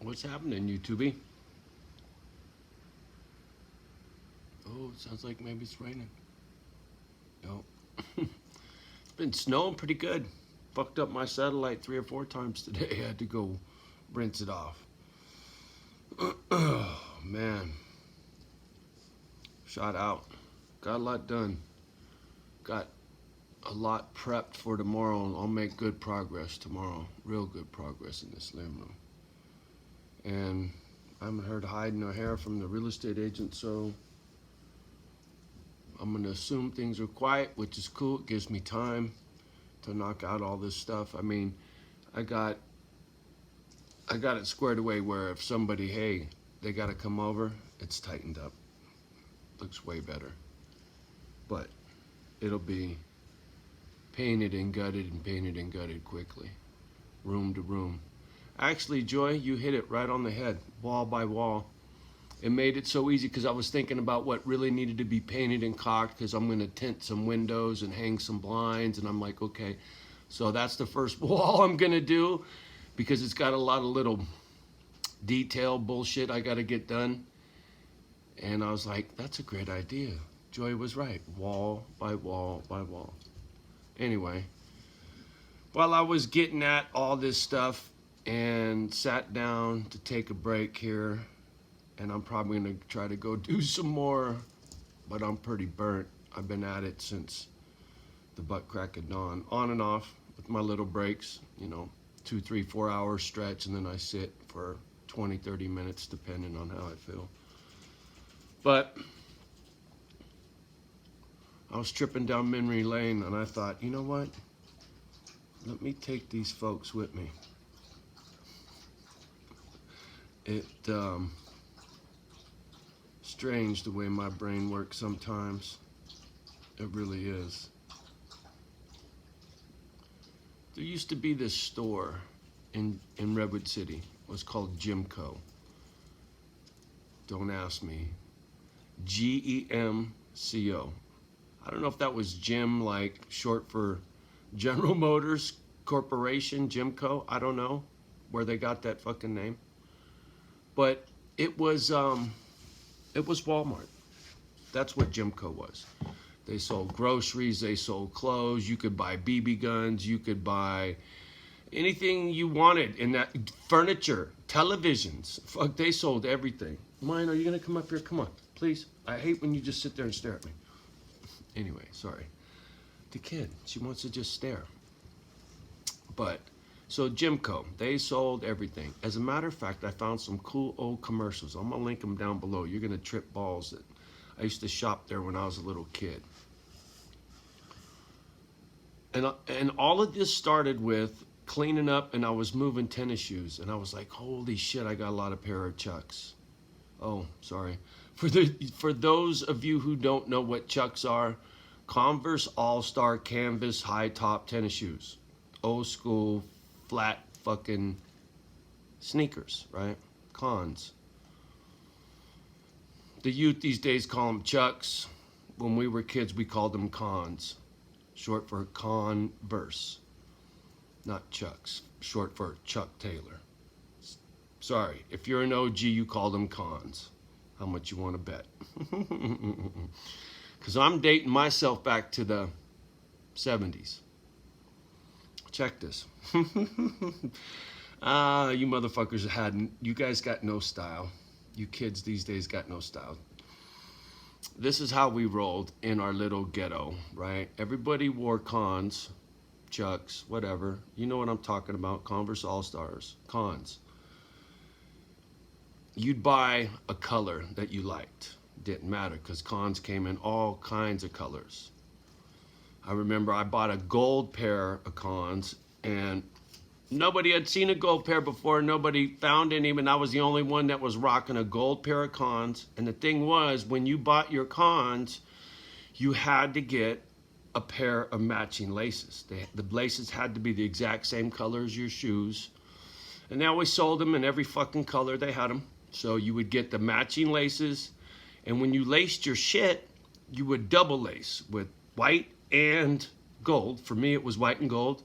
What's happening, YouTube? Oh, it sounds like maybe it's raining. No. It's been snowing pretty good. Fucked up my satellite 3 or 4 times today. I had to go rinse it off. Oh, man. Shot out. Got a lot done. Got a lot prepped for tomorrow, and I'll make good progress tomorrow. Real good progress in this living room. And I haven't heard hide nor hair from the real estate agent, so I'm gonna assume things are quiet, which is cool. It gives me time to knock out all this stuff. I mean, I got it squared away where if somebody, hey, they gotta come over, it's tightened up. Looks way better. But it'll be painted and gutted quickly, room to room. Actually, Joy, you hit it right on the head, wall by wall. It made it so easy because I was thinking about what really needed to be painted and caulked because I'm going to tint some windows and hang some blinds. And I'm like, okay, so that's the first wall I'm going to do because it's got a lot of little detail bullshit I got to get done. And I was like, that's a great idea. Joy was right, wall by wall by wall. Anyway, while I was getting at all this stuff and sat down to take a break here, and I'm probably gonna try to go do some more, but I'm pretty burnt. I've been at it since the butt crack of dawn, on and off with my little breaks, 2, 3, 4 hour stretch, and then I sit for 20, 30 minutes, depending on how I feel. But I was tripping down memory lane, and I thought, you know what? Let me take these folks with me. Strange the way my brain works sometimes. It really is. There used to be this store in Redwood City. It was called Gemco. Don't ask me. Gemco. I don't know if that was Gem, like short for General Motors Corporation, Gemco. I don't know where they got that fucking name. But it was Walmart. That's what Gemco was. They sold groceries, they sold clothes, you could buy BB guns, you could buy anything you wanted in that, furniture, televisions. Fuck, they sold everything. Mine, are you gonna come up here? Come on, please. I hate when you just sit there and stare at me. Anyway, sorry. The kid, she wants to just stare. But, so Gemco, they sold everything. As a matter of fact, I found some cool old commercials. I'm gonna link them down below. You're gonna trip balls. I used to shop there when I was a little kid. And all of this started with cleaning up, and I was moving tennis shoes, and I was like, holy shit, I got a lot of pair of Chucks. Oh, sorry. For those of you who don't know what Chucks are, Converse All-Star Canvas high top tennis shoes. Old school, flat fucking sneakers, right? Cons. The youth these days call them Chucks. When we were kids, we called them Cons. Short for Converse. Not Chucks. Short for Chuck Taylor. Sorry, if you're an OG, you call them Cons. How much you want to bet? Because I'm dating myself back to the 70s. Check this. You motherfuckers you guys got no style. You kids these days got no style. This is how we rolled in our little ghetto, right? Everybody wore Cons, Chucks, whatever. You know what I'm talking about. Converse All-Stars, Cons. You'd buy a color that you liked. Didn't matter because Cons came in all kinds of colors. I remember I bought a gold pair of Cons, and nobody had seen a gold pair before. Nobody found any, and I was the only one that was rocking a gold pair of Cons. And the thing was, when you bought your Cons, you had to get a pair of matching laces. The laces had to be the exact same color as your shoes. And they always sold them in every fucking color. They had them. So you would get the matching laces. And when you laced your shit, you would double lace with white and gold. For me, it was white and gold.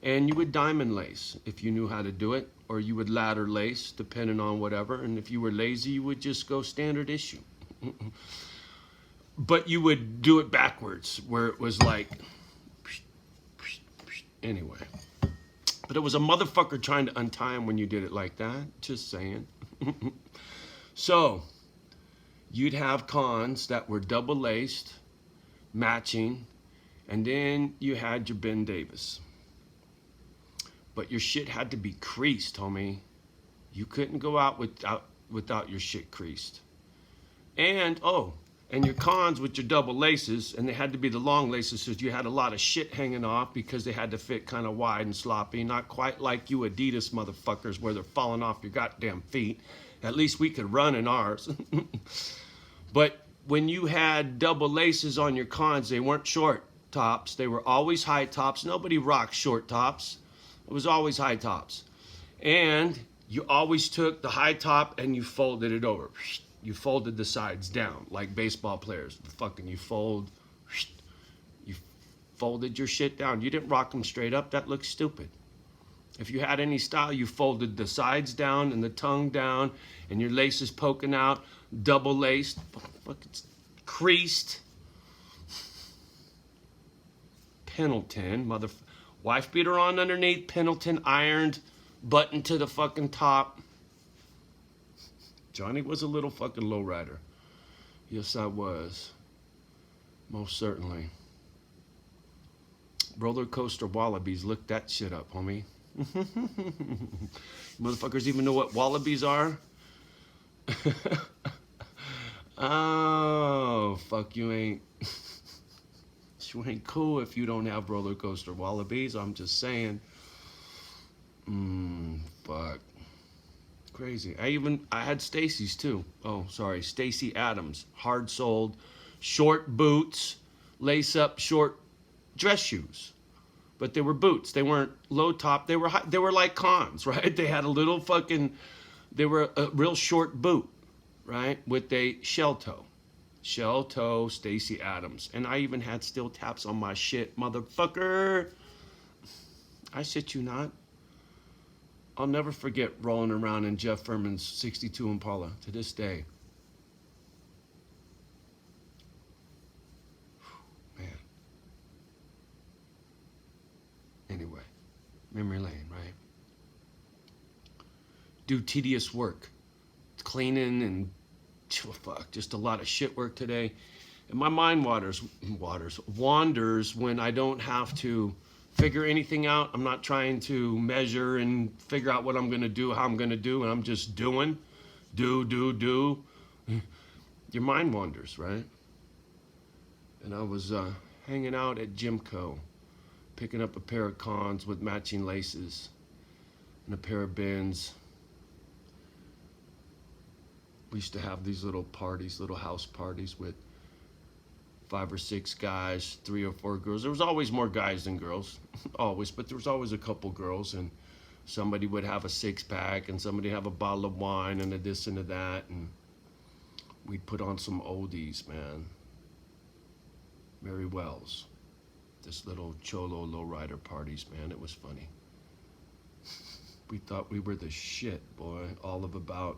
And you would diamond lace if you knew how to do it, or you would ladder lace, depending on whatever. And if you were lazy, you would just go standard issue. But you would do it backwards, where it was like, anyway. But it was a motherfucker trying to untie him when you did it like that. Just saying. So, you'd have cons that were double laced, matching, and then you had your Ben Davis. But your shit had to be creased, homie. You couldn't go out without your shit creased. And, and your cons with your double laces, and they had to be the long laces, so you had a lot of shit hanging off because they had to fit kind of wide and sloppy, not quite like you Adidas motherfuckers where they're falling off your goddamn feet. At least we could run in ours. But when you had double laces on your cons, they weren't short tops. They were always high tops. Nobody rocked short tops. It was always high tops. And you always took the high top and you folded it over. You folded the sides down like baseball players. You folded your shit down. You didn't rock them straight up. That looked stupid. If you had any style, you folded the sides down and the tongue down and your laces poking out, double laced, fucking creased. Pendleton, wife beater on underneath, Pendleton ironed, button to the fucking top. Johnny was a little fucking lowrider. Yes, I was. Most certainly. Roller coaster wallabies, look that shit up, homie. Motherfuckers even know what wallabies are? Oh, fuck, you ain't. You ain't cool if you don't have roller coaster wallabies. I'm just saying. Fuck. Crazy. I had Stacy's too. Oh, sorry. Stacy Adams. Hard soled, short boots, lace up short dress shoes. But they were boots. They weren't low top. They were high, they were like cons, right? They had a little they were a real short boot, right? With a shell toe. Shell toe, Stacy Adams. And I even had steel taps on my shit, motherfucker. I shit you not. I'll never forget rolling around in Jeff Furman's 62 Impala to this day. Man. Anyway, memory lane, right? Do tedious work. Cleaning and just a lot of shit work today. And my mind wanders when I don't have to figure anything out. I'm not trying to measure and figure out what I'm going to do, how I'm going to do, and I'm just doing. Do. Your mind wanders, right? And I was hanging out at Jimco, picking up a pair of cons with matching laces and a pair of bins. We used to have these little parties, little house parties with 5 or 6 guys, 3 or 4 girls. There was always more guys than girls, always, but there was always a couple girls, and somebody would have a 6-pack, and somebody have a bottle of wine, and a this and a that, and we'd put on some oldies, man. Mary Wells, this little cholo lowrider parties, man. It was funny. We thought we were the shit, boy, all of about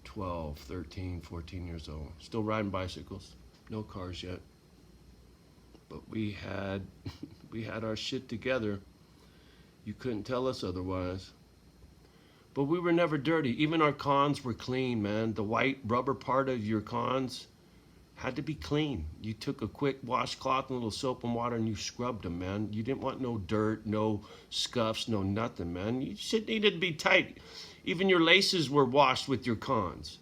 12, 13, 14 years old. Still riding bicycles. No cars yet. But we had our shit together. You couldn't tell us otherwise. But we were never dirty. Even our cons were clean, man. The white rubber part of your cons had to be clean. You took a quick washcloth and a little soap and water and you scrubbed them, man. You didn't want no dirt, no scuffs, no nothing, man. Your shit needed to be tight. Even your laces were washed with your cons.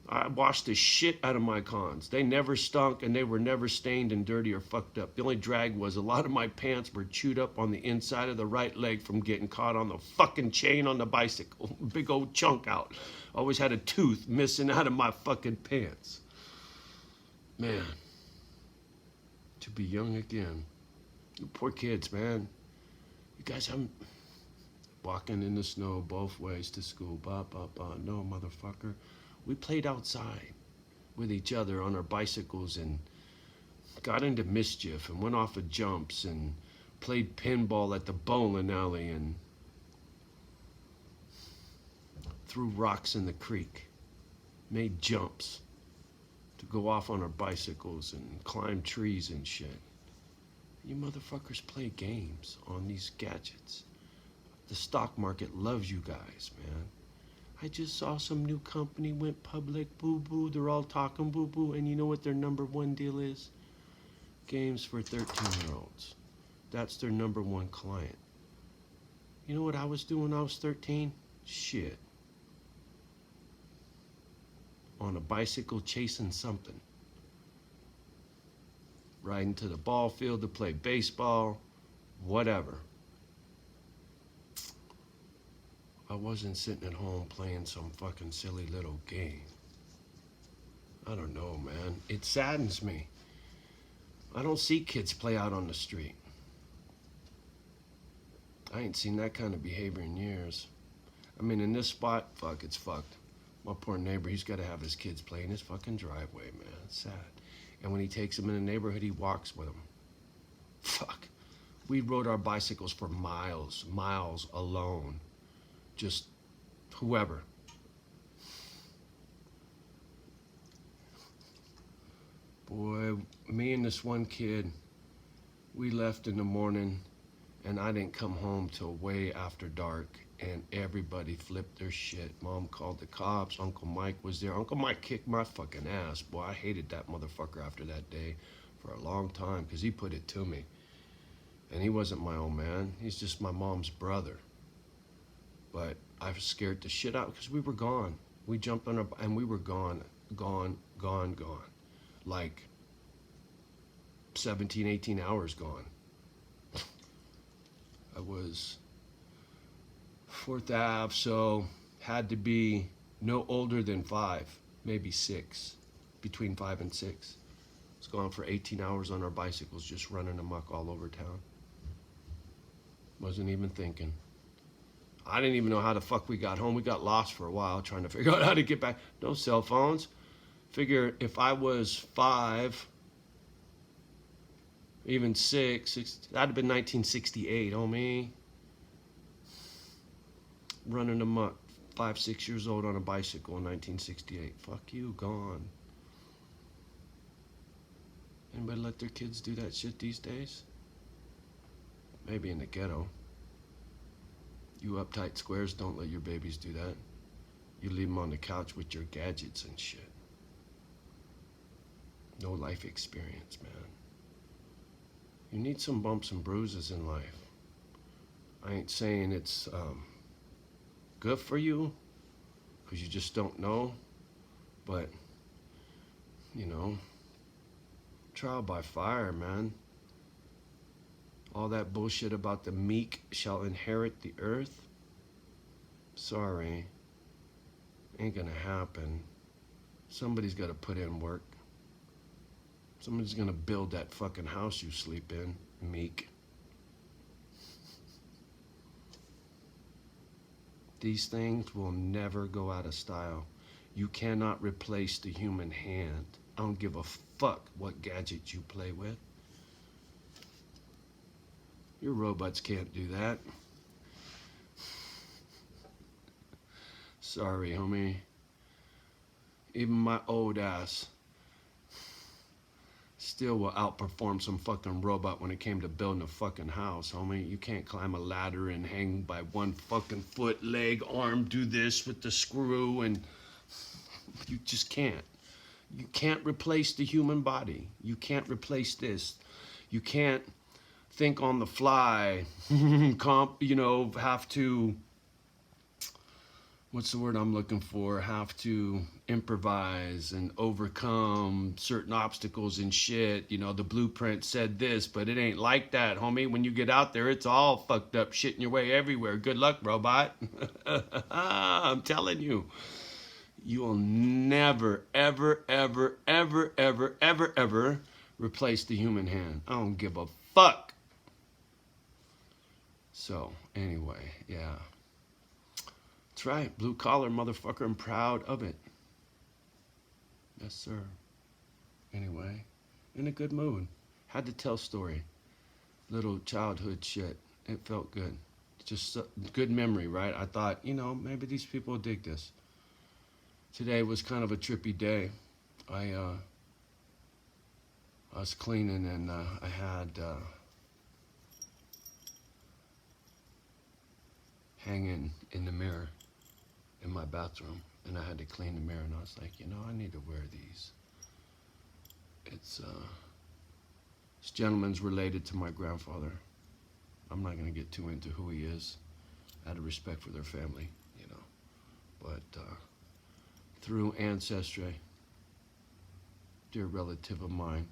I washed the shit out of my cons. They never stunk and they were never stained and dirty or fucked up. The only drag was a lot of my pants were chewed up on the inside of the right leg from getting caught on the fucking chain on the bicycle. Big old chunk out. Always had a tooth missing out of my fucking pants. Man, to be young again. You poor kids, man. You guys haven't... Walking in the snow both ways to school. No, motherfucker. We played outside with each other on our bicycles and got into mischief and went off of jumps and played pinball at the bowling alley and threw rocks in the creek, made jumps to go off on our bicycles and climb trees and shit. You motherfuckers play games on these gadgets. The stock market loves you guys, man. I just saw some new company went public, boo-boo. They're all talking boo-boo. And you know what their number one deal is? Games for 13-year-olds. That's their number one client. You know what I was doing when I was 13? Shit. On a bicycle chasing something. Riding to the ball field to play baseball, whatever. I wasn't sitting at home playing some fucking silly little game. I don't know, man. It saddens me. I don't see kids play out on the street. I ain't seen that kind of behavior in years. I mean, in this spot, fuck, it's fucked. My poor neighbor, he's got to have his kids play in his fucking driveway, man. It's sad. And when he takes them in the neighborhood, he walks with them. Fuck. We rode our bicycles for miles alone. Just whoever. Boy, me and this one kid, we left in the morning, and I didn't come home till way after dark, and everybody flipped their shit. Mom called the cops. Uncle Mike was there. Uncle Mike kicked my fucking ass. Boy, I hated that motherfucker after that day for a long time, because he put it to me. And he wasn't my own man. He's just my mom's brother. But I was scared the shit out because we were gone. We jumped on and we were gone. Like 17, 18 hours gone. I was 4th Ave, so had to be no older than 5, maybe 6, between 5 and 6. Was gone for 18 hours on our bicycles, just running amok all over town. Wasn't even thinking. I didn't even know how the fuck we got home. We got lost for a while trying to figure out how to get back. No cell phones. Figure if I was 5, even 6, that'd have been 1968, homie. Running amok, 5, 6 years old on a bicycle in 1968. Fuck you, gone. Anybody let their kids do that shit these days? Maybe in the ghetto. You uptight squares don't let your babies do that. You leave them on the couch with your gadgets and shit. No life experience, man. You need some bumps and bruises in life. I ain't saying it's good for you, because you just don't know. But, you know, trial by fire, man. All that bullshit about the meek shall inherit the earth. Sorry. Ain't gonna happen. Somebody's gotta put in work. Somebody's gonna build that fucking house you sleep in, meek. These things will never go out of style. You cannot replace the human hand. I don't give a fuck what gadget you play with. Your robots can't do that. Sorry, homie. Even my old ass still will outperform some fucking robot when it came to building a fucking house, homie. You can't climb a ladder and hang by one fucking foot, leg, arm, do this with the screw, and you just can't. You can't replace the human body. You can't replace this. You can't think on the fly, have to, what's the word I'm looking for? Have to improvise and overcome certain obstacles and shit. You know, the blueprint said this, but it ain't like that, homie. When you get out there, it's all fucked up, shit in your way everywhere. Good luck, robot. I'm telling you. You will never, ever, ever, ever, ever, ever, ever replace the human hand. I don't give a fuck. So, anyway, yeah. That's right, blue collar motherfucker, I'm proud of it. Yes, sir. Anyway, in a good mood. Had to tell story. Little childhood shit. It felt good to Just a good memory, right? I thought, maybe these people will dig this. Today was kind of a trippy day. I was cleaning and I had hanging in the mirror in my bathroom, and I had to clean the mirror, and I was like, I need to wear these. This gentleman's related to my grandfather. I'm not going to get too into who he is, out of respect for their family, but through ancestry, dear relative of mine,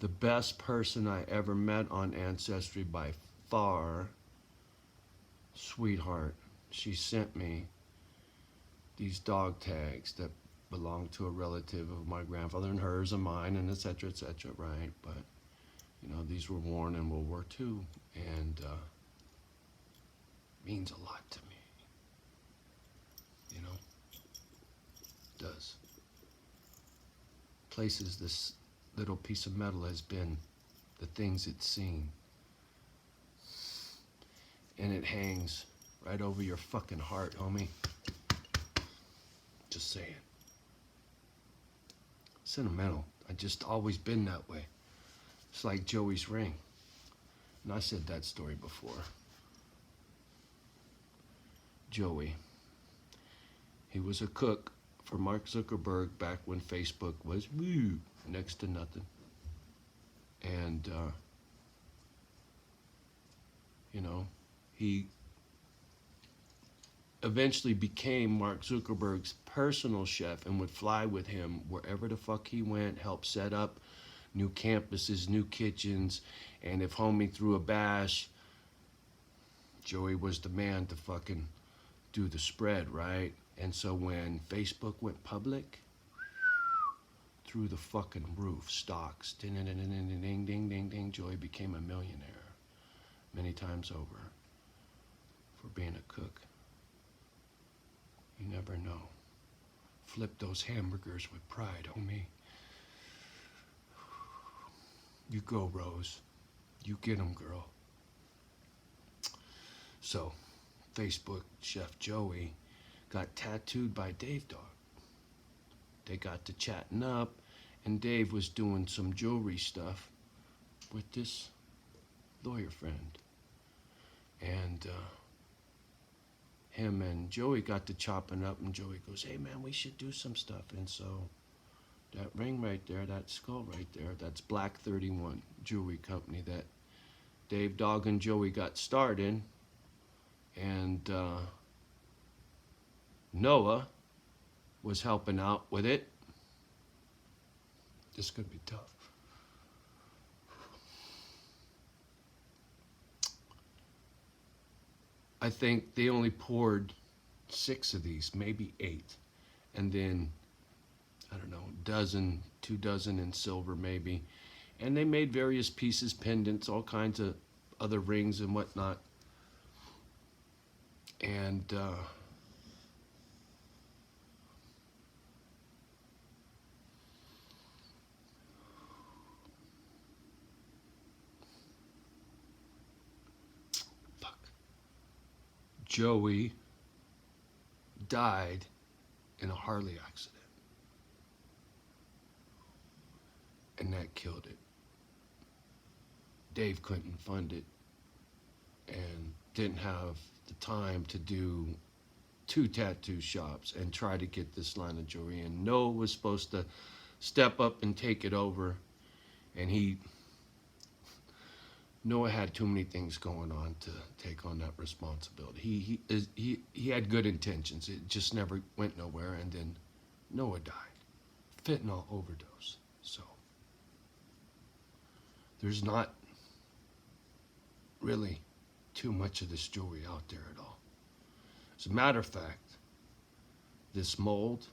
the best person I ever met on Ancestry by far, sweetheart, she sent me these dog tags that belong to a relative of my grandfather and hers and mine, and et cetera, right? But, these were worn in World War II, and means a lot to me. It does. Places this little piece of metal has been, the things it's seen. And it hangs right over your fucking heart, homie. Just saying. Sentimental. I just always been that way. It's like Joey's ring. And I said that story before. Joey. He was a cook for Mark Zuckerberg back when Facebook was next to nothing. And, he eventually became Mark Zuckerberg's personal chef and would fly with him wherever the fuck he went, help set up new campuses, new kitchens, and if homie threw a bash, Joey was the man to fucking do the spread, right? And so when Facebook went public, through the fucking roof, stocks, ding, ding, ding, ding, ding, ding, ding, ding, Joey became a millionaire many times over for being a cook. You never know. Flip those hamburgers with pride, homie. You go, Rose. You get 'em, girl. So, Facebook chef Joey got tattooed by Dave Dog. They got to chatting up, and Dave was doing some jewelry stuff with this lawyer friend. And him and Joey got to chopping up, and Joey goes, hey man, we should do some stuff. And so that ring right there, that skull right there, that's Black 31 Jewelry Company that Dave Dog and Joey got started. And Noah was helping out with it. This could be tough. I think they only poured 6 of these, maybe 8. And then, I don't know, 2 dozen in silver maybe. And they made various pieces, pendants, all kinds of other rings and whatnot. And Joey died in a Harley accident. And that killed it. Dave couldn't fund it and didn't have the time to do 2 tattoo shops and try to get this line of jewelry. And Noah was supposed to step up and take it over. And Noah had too many things going on to take on that responsibility. He had good intentions. It just never went nowhere. And then Noah died. Fentanyl overdose. So there's not really too much of this jewelry out there at all. As a matter of fact, this mold,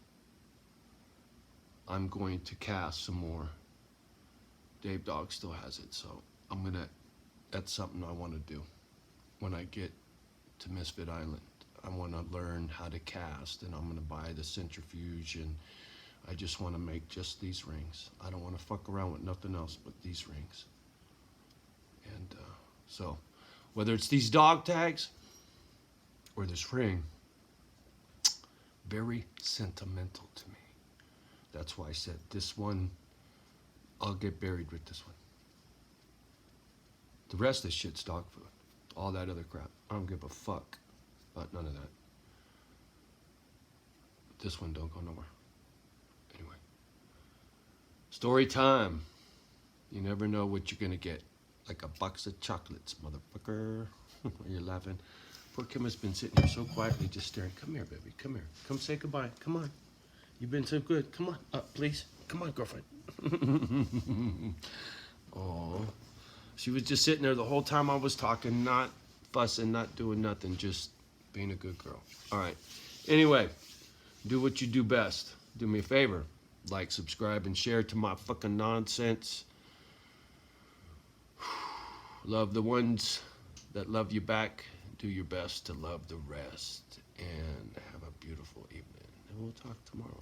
I'm going to cast some more. Dave Dog still has it, so that's something I want to do when I get to Misfit Island. I want to learn how to cast, and I'm going to buy the centrifuge, and I just want to make just these rings. I don't want to fuck around with nothing else but these rings. And so, whether it's these dog tags, or this ring, very sentimental to me. That's why I said this one, I'll get buried with this one. The rest of the shit's dog food. All that other crap. I don't give a fuck about none of that. This one don't go nowhere. Anyway. Story time. You never know what you're gonna get. Like a box of chocolates, motherfucker. You're laughing. Poor Kim has been sitting here so quietly just staring. Come here, baby. Come here. Come say goodbye. Come on. You've been so good. Come on. Up, please. Come on, girlfriend. Oh. She was just sitting there the whole time I was talking, not fussing, not doing nothing, just being a good girl. All right. Anyway, do what you do best. Do me a favor. Like, subscribe, and share to my fucking nonsense. Love the ones that love you back. Do your best to love the rest. And have a beautiful evening. And we'll talk tomorrow.